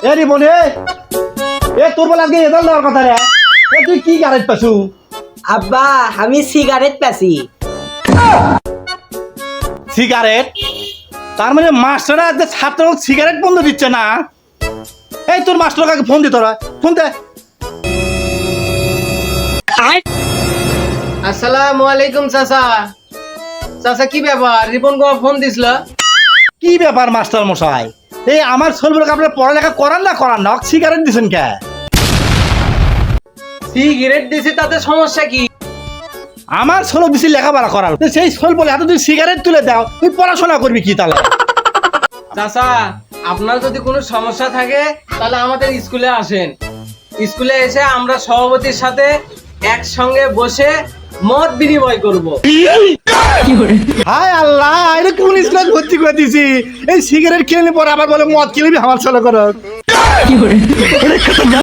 এ রে বলে এ তোর বলে আজকে এদাল দেওয়ার কথা রে এ তুই কি গাড়ি পাছু আব্বা আমি সিগারেট পাছি সিগারেট তার মানে মাস্টাররা আজকে ছাত্রকে সিগারেট বন্ধ দিচ্ছে না এই তোর মাস্টার কাকে ফোন দিত ফোন দে আসসালামু আলাইকুম চাচা চাচা কি ব্যাপার রিপন গো ফোন দিছিল কি ব্যাপার মাস্টার মশাই এই আমার ছেলেগুলোকে আপনার পড়ালেখা করান না সিগারেট দিছেন কে সিগারেট দিছি তাতে সমস্যা কি আমার ছেলে বেশি লেখাপড়া করার সেই ছেলে বলে এত তুই সিগারেট তুলে দাও তুই পড়াশোনা করবি কি তাহলে চাচা আপনার যদি কোনো সমস্যা থাকে তাহলে আমাদের স্কুলে আসেন স্কুলে এসে আমরা সভাপতির সাথে একসঙ্গে বসে মত বিনিময় করব হায় আল্লাহ এটা কোন স্কুলে ভর্তি করে দিছি এই সিগারেট কিনে পরে আবার বলে মদ কিনবি আমার ছেলে করো